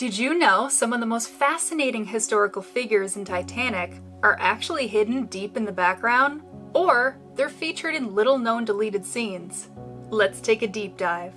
Did you know some of the most fascinating historical figures in Titanic are actually hidden deep in the background? Or they're featured in little-known deleted scenes? Let's take a deep dive.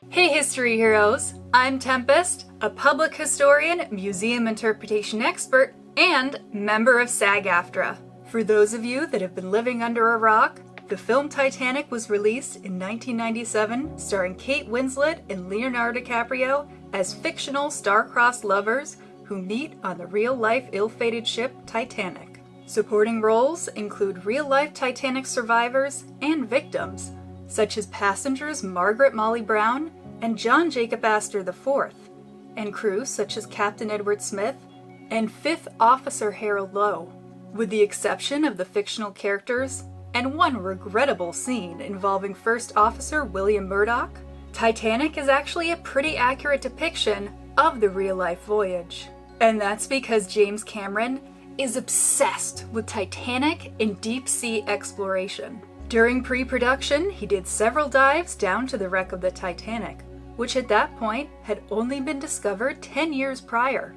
Hey history heroes! I'm Tempest, a public historian, museum interpretation expert, and member of SAG-AFTRA. For those of you that have been living under a rock, the film Titanic was released in 1997, starring Kate Winslet and Leonardo DiCaprio as fictional star-crossed lovers who meet on the real-life ill-fated ship Titanic. Supporting roles include real-life Titanic survivors and victims, such as passengers Margaret Molly Brown and John Jacob Astor IV, and crew such as Captain Edward Smith and 5th Officer Harold Lowe. With the exception of the fictional characters and one regrettable scene involving First Officer William Murdoch, Titanic is actually a pretty accurate depiction of the real-life voyage. And that's because James Cameron is obsessed with Titanic and deep-sea exploration. During pre-production, he did several dives down to the wreck of the Titanic, which at that point had only been discovered 10 years prior.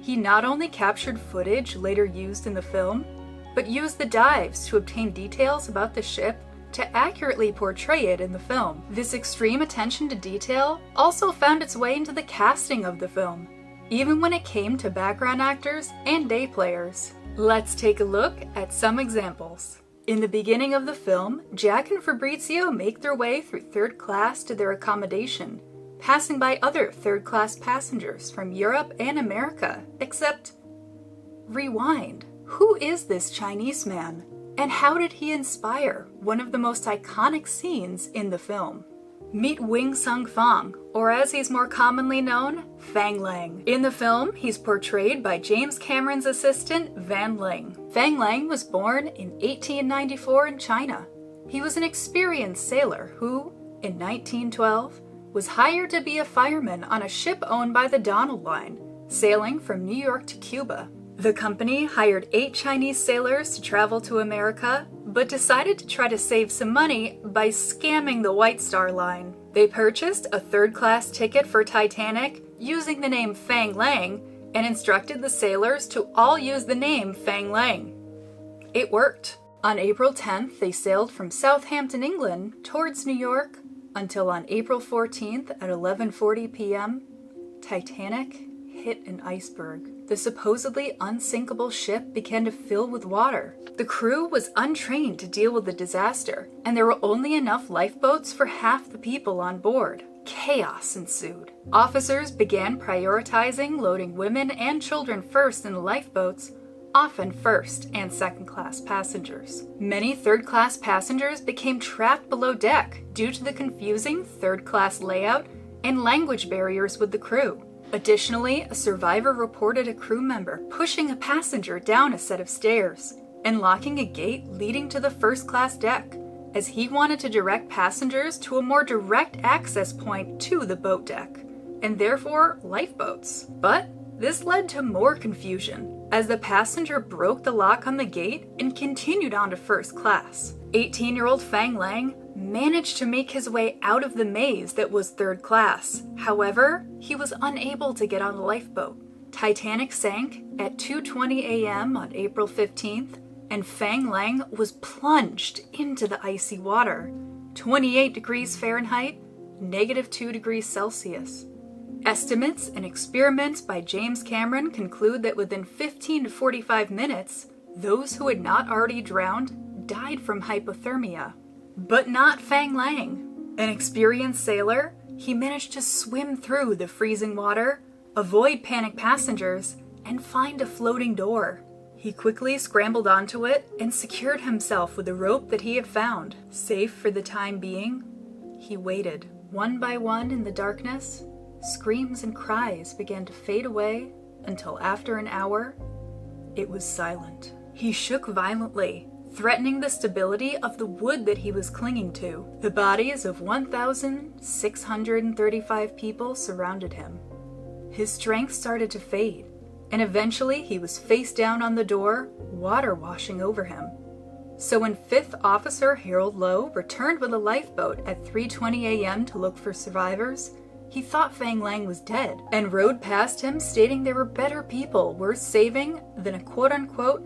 He not only captured footage later used in the film, but used the dives to obtain details about the ship to accurately portray it in the film. This extreme attention to detail also found its way into the casting of the film, even when it came to background actors and day players. Let's take a look at some examples. In the beginning of the film, Jack and Fabrizio make their way through third class to their accommodation, passing by other third-class passengers from Europe and America, except... rewind. Who is this Chinese man? And how did he inspire one of the most iconic scenes in the film? Meet Wing Sung Fang, or as he's more commonly known, Fang Lang. In the film, he's portrayed by James Cameron's assistant, Van Ling. Fang Lang was born in 1894 in China. He was an experienced sailor who, in 1912, was hired to be a fireman on a ship owned by the Donald Line, sailing from New York to Cuba. The company hired 8 Chinese sailors to travel to America, but decided to try to save some money by scamming the White Star Line. They purchased a third-class ticket for Titanic using the name Fang Lang and instructed the sailors to all use the name Fang Lang. It worked. On April 10th, they sailed from Southampton, England, towards New York, until on April 14th at 11:40 p.m., Titanic hit an iceberg. The supposedly unsinkable ship began to fill with water. The crew was untrained to deal with the disaster, and there were only enough lifeboats for half the people on board. Chaos ensued. Officers began prioritizing loading women and children first in the lifeboats, often first and second-class passengers. Many third-class passengers became trapped below deck due to the confusing third-class layout and language barriers with the crew. Additionally, a survivor reported a crew member pushing a passenger down a set of stairs and locking a gate leading to the first-class deck, as he wanted to direct passengers to a more direct access point to the boat deck, and therefore lifeboats. But this led to more confusion, as the passenger broke the lock on the gate and continued on to first class. 18-year-old Fang Lang managed to make his way out of the maze that was third class. However, he was unable to get on the lifeboat. Titanic sank at 2:20 a.m. on April 15th, and Fang Lang was plunged into the icy water, 28 degrees Fahrenheit, -2 degrees Celsius. Estimates and experiments by James Cameron conclude that within 15 to 45 minutes, those who had not already drowned died from hypothermia. But not Fang Lang. An experienced sailor, he managed to swim through the freezing water, avoid panicked passengers, and find a floating door. He quickly scrambled onto it and secured himself with the rope that he had found. Safe for the time being, he waited. One by one in the darkness, screams and cries began to fade away until after an hour, it was silent. He shook violently, threatening the stability of the wood that he was clinging to. The bodies of 1,635 people surrounded him. His strength started to fade, and eventually he was face down on the door, water washing over him. So when 5th Officer Harold Lowe returned with a lifeboat at 3:20 a.m. to look for survivors, he thought Fang Lang was dead and rowed past him, stating there were better people worth saving than a quote-unquote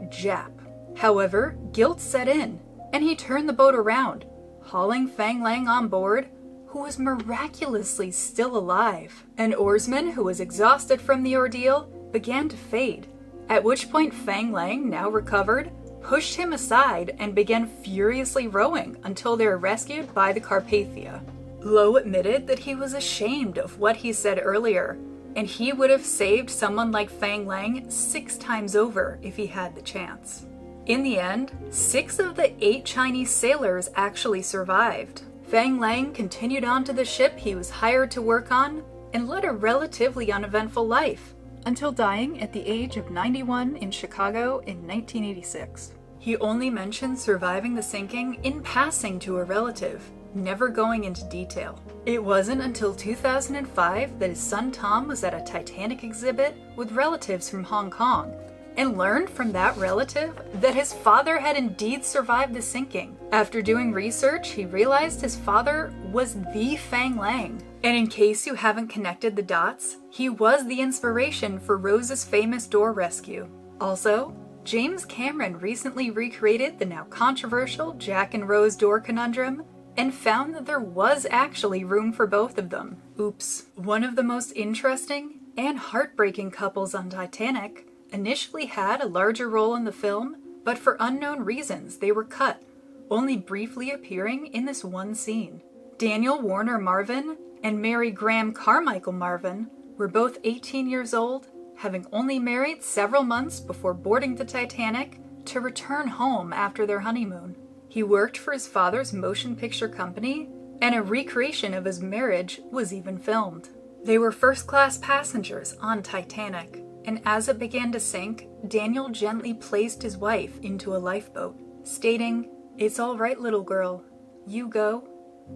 Jap. However, guilt set in, and he turned the boat around, hauling Fang Lang on board, who was miraculously still alive. An oarsman who was exhausted from the ordeal began to fade, at which point Fang Lang, now recovered, pushed him aside and began furiously rowing until they were rescued by the Carpathia. Lowe admitted that he was ashamed of what he said earlier, and he would have saved someone like Fang Lang 6 times over if he had the chance. In the end, 6 of the 8 Chinese sailors actually survived. Fang Lang continued on to the ship he was hired to work on and led a relatively uneventful life, until dying at the age of 91 in Chicago in 1986. He only mentioned surviving the sinking in passing to a relative, never going into detail. It wasn't until 2005 that his son Tom was at a Titanic exhibit with relatives from Hong Kong, and learned from that relative that his father had indeed survived the sinking. After doing research, he realized his father was the Fang Lang. And in case you haven't connected the dots, he was the inspiration for Rose's famous door rescue. Also, James Cameron recently recreated the now controversial Jack and Rose door conundrum and found that there was actually room for both of them. Oops. One of the most interesting and heartbreaking couples on Titanic initially had a larger role in the film, but for unknown reasons they were cut, only briefly appearing in this one scene. Daniel Warner Marvin and Mary Graham Carmichael Marvin were both 18 years old, having only married several months before boarding the Titanic to return home after their honeymoon. He worked for his father's motion picture company, and a recreation of his marriage was even filmed. They were first-class passengers on Titanic, and as it began to sink, Daniel gently placed his wife into a lifeboat, stating, "It's all right, little girl. You go,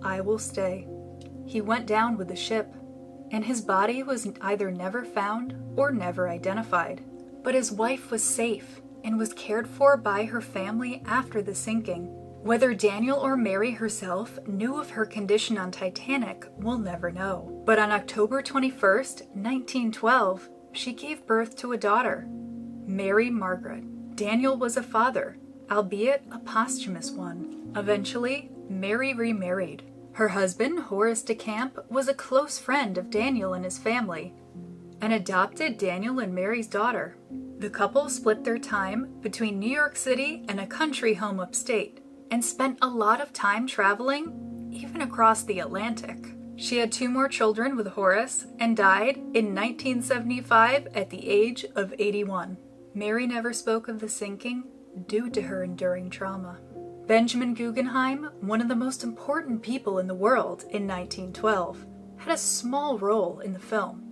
I will stay." He went down with the ship, and his body was either never found or never identified. But his wife was safe and was cared for by her family after the sinking. Whether Daniel or Mary herself knew of her condition on Titanic, we'll never know. But on October 21st, 1912, she gave birth to a daughter, Mary Margaret. Daniel was a father, albeit a posthumous one. Eventually, Mary remarried. Her husband, Horace DeCamp, was a close friend of Daniel and his family, and adopted Daniel and Mary's daughter. The couple split their time between New York City and a country home upstate, and spent a lot of time traveling, even across the Atlantic. She had 2 more children with Horace and died in 1975 at the age of 81. Mary never spoke of the sinking due to her enduring trauma. Benjamin Guggenheim, one of the most important people in the world in 1912, had a small role in the film.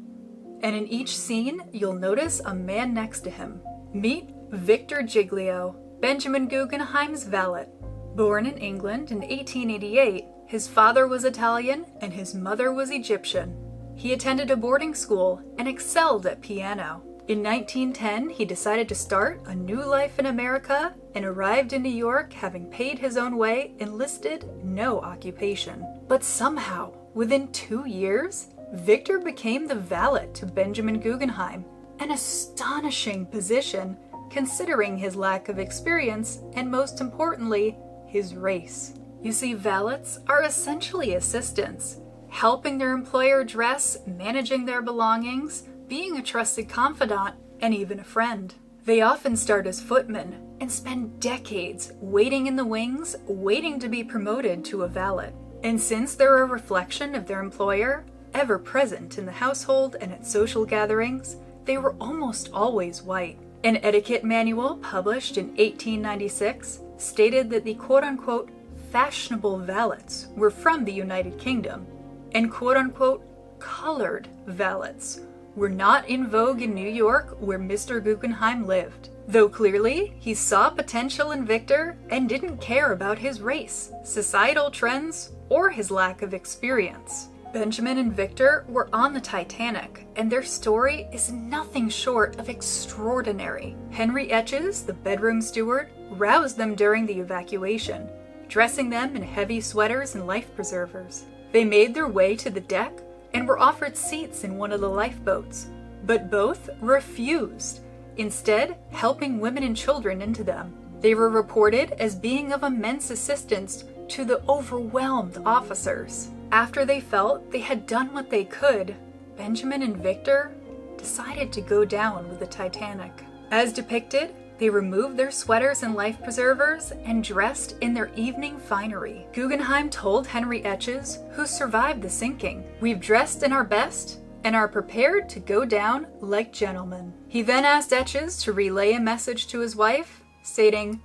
And in each scene, you'll notice a man next to him. Meet Victor Giglio, Benjamin Guggenheim's valet. Born in England in 1888, his father was Italian and his mother was Egyptian. He attended a boarding school and excelled at piano. In 1910, he decided to start a new life in America and arrived in New York having paid his own way and listed no occupation. But somehow, within 2 years, Victor became the valet to Benjamin Guggenheim, an astonishing position considering his lack of experience and, most importantly, his race. You see, valets are essentially assistants, helping their employer dress, managing their belongings, being a trusted confidant, and even a friend. They often start as footmen and spend decades waiting in the wings, waiting to be promoted to a valet. And since they're a reflection of their employer, ever present in the household and at social gatherings, they were almost always white. An etiquette manual published in 1896 stated that the quote-unquote fashionable valets were from the United Kingdom, and quote-unquote colored valets were not in vogue in New York, where Mr. Guggenheim lived. Though clearly, he saw potential in Victor and didn't care about his race, societal trends, or his lack of experience. Benjamin and Victor were on the Titanic, and their story is nothing short of extraordinary. 𝐓𝐤𝐻𝐻𝐸, the bedroom steward, roused them during the evacuation, dressing them in heavy sweaters and life preservers. They made their way to the deck and were offered seats in one of the lifeboats, but both refused, instead helping women and children into them. They were reported as being of immense assistance to the overwhelmed officers. After they felt they had done what they could, Benjamin and Victor decided to go down with the Titanic. As depicted, they removed their sweaters and life preservers and dressed in their evening finery. Guggenheim told 𝐓𝐤𝐻𝐻𝐸, who survived the sinking, "We've dressed in our best and are prepared to go down like gentlemen." He then asked 𝐓𝐤𝐻𝐻 to relay a message to his wife, stating,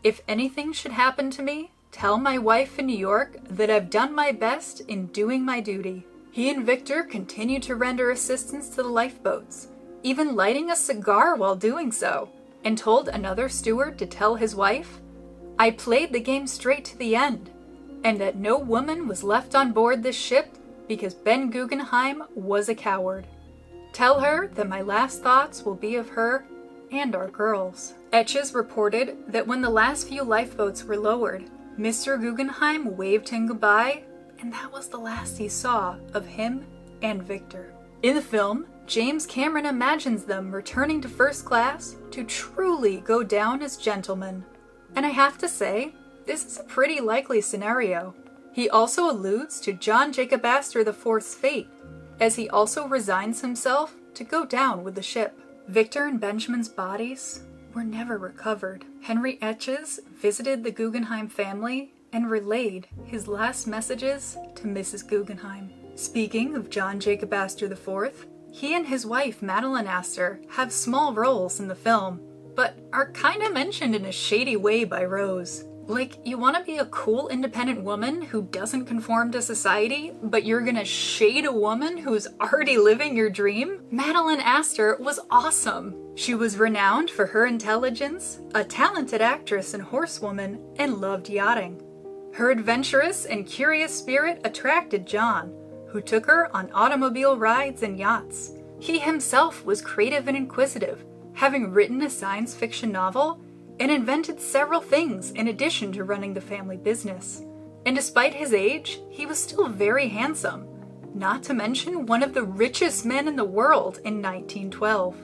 "If anything should happen to me, tell my wife in New York that I've done my best in doing my duty." He and Victor continued to render assistance to the lifeboats, even lighting a cigar while doing so, and told another steward to tell his wife, "I played the game straight to the end, and that no woman was left on board this ship because Ben Guggenheim was a coward. Tell her that my last thoughts will be of her and our girls." 𝐓𝐻𝐻𝐸 reported that when the last few lifeboats were lowered, Mr. Guggenheim waved him goodbye, and that was the last he saw of him and Victor. In the film, James Cameron imagines them returning to first class to truly go down as gentlemen. And I have to say, this is a pretty likely scenario. He also alludes to John Jacob Astor IV's fate, as he also resigns himself to go down with the ship. Victor and Benjamin's bodies were never recovered. 𝐓𝐤𝐻𝐻𝐸 visited the Guggenheim family and relayed his last messages to Mrs. Guggenheim. Speaking of John Jacob Astor IV, he and his wife Madeline Astor have small roles in the film, but are kinda mentioned in a shady way by Rose. Like, you want to be a cool independent woman who doesn't conform to society, but you're gonna shade a woman who's already living your dream? Madeline Astor was awesome. She was renowned for her intelligence, a talented actress and horsewoman, and loved yachting. Her adventurous and curious spirit attracted John, who took her on automobile rides and yachts. He himself was creative and inquisitive, having written a science fiction novel and invented several things in addition to running the family business. And despite his age, he was still very handsome, not to mention one of the richest men in the world in 1912.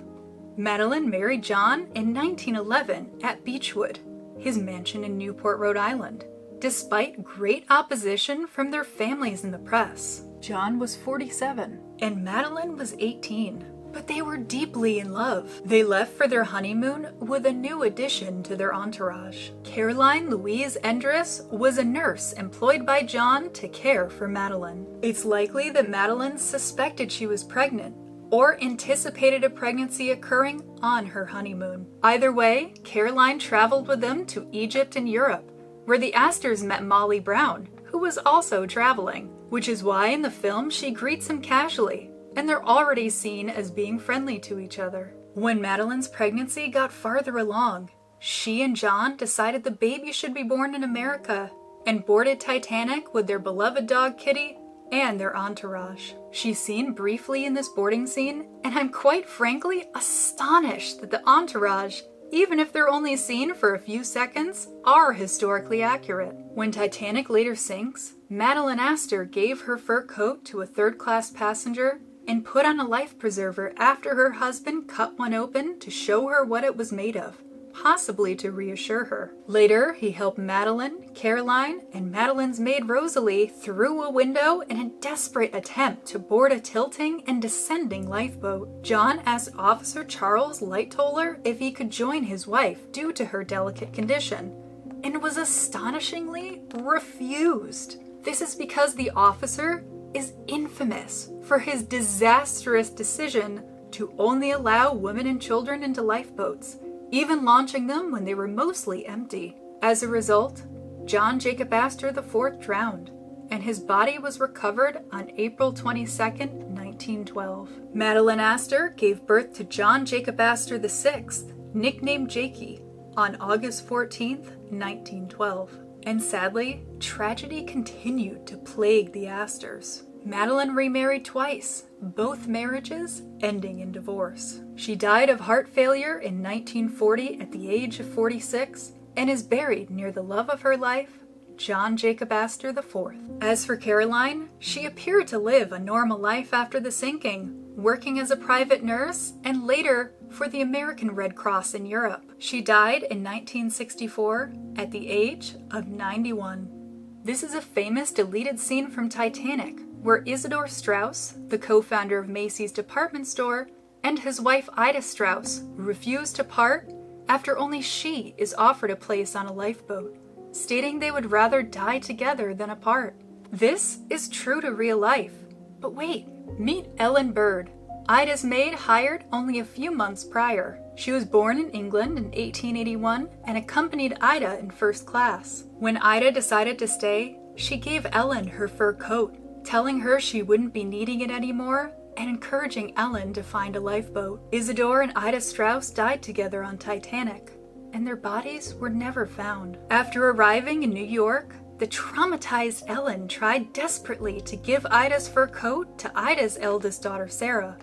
Madeline married John in 1911 at Beechwood, his mansion in Newport, Rhode Island, despite great opposition from their families and the press. John was 47 and Madeline was 18. But they were deeply in love. They left for their honeymoon with a new addition to their entourage. Caroline Louise Endres was a nurse employed by John to care for Madeline. It's likely that Madeline suspected she was pregnant or anticipated a pregnancy occurring on her honeymoon. Either way, Caroline traveled with them to Egypt and Europe, where the Astors met Molly Brown, who was also traveling, which is why in the film she greets him casually, and they're already seen as being friendly to each other. When Madeline's pregnancy got farther along, she and John decided the baby should be born in America and boarded Titanic with their beloved dog Kitty and their entourage. She's seen briefly in this boarding scene, and I'm quite frankly astonished that the entourage, even if they're only seen for a few seconds, are historically accurate. When Titanic later sinks, Madeline Astor gave her fur coat to a third-class passenger and put on a life preserver after her husband cut one open to show her what it was made of, possibly to reassure her. Later, he helped Madeline, Caroline, and Madeline's maid Rosalie through a window in a desperate attempt to board a tilting and descending lifeboat. John asked Officer Charles Lightoller if he could join his wife due to her delicate condition, and was astonishingly refused. This is because the officer is infamous for his disastrous decision to only allow women and children into lifeboats, even launching them when they were mostly empty. As a result, John Jacob Astor IV drowned, and his body was recovered on April 22, 1912. Madeline Astor gave birth to John Jacob Astor VI, nicknamed Jakey, on August 14, 1912. And sadly, tragedy continued to plague the Astors. Madeline remarried twice, both marriages ending in divorce. She died of heart failure in 1940 at the age of 46 and is buried near the love of her life, John Jacob Astor IV. As for Caroline, she appeared to live a normal life after the sinking, working as a private nurse and later for the American Red Cross in Europe. She died in 1964 at the age of 91. This is a famous deleted scene from Titanic, where Isidore Straus, the co-founder of Macy's department store, and his wife Ida Straus refuse to part after only she is offered a place on a lifeboat, stating they would rather die together than apart. This is true to real life. But wait, meet Ellen Bird, Ida's maid hired only a few months prior. She was born in England in 1881 and accompanied Ida in first class. When Ida decided to stay, she gave Ellen her fur coat, telling her she wouldn't be needing it anymore and encouraging Ellen to find a lifeboat. Isidore and Ida Straus died together on Titanic, and their bodies were never found. After arriving in New York, the traumatized Ellen tried desperately to give Ida's fur coat to Ida's eldest daughter, Sarah,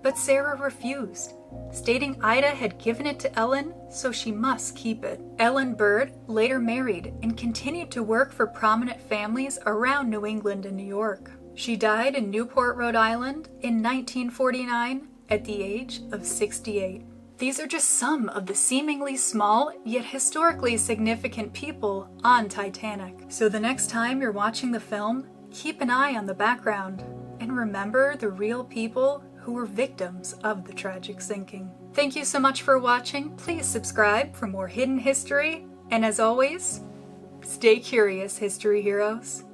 but Sarah refused, stating Ida had given it to Ellen, so she must keep it. Ellen Bird later married and continued to work for prominent families around New England and New York. She died in Newport, Rhode Island in 1949 at the age of 68. These are just some of the seemingly small yet historically significant people on Titanic. So the next time you're watching the film, keep an eye on the background and remember the real people who were victims of the tragic sinking. Thank you so much for watching. Please subscribe for more hidden history, and as always, stay curious, history heroes.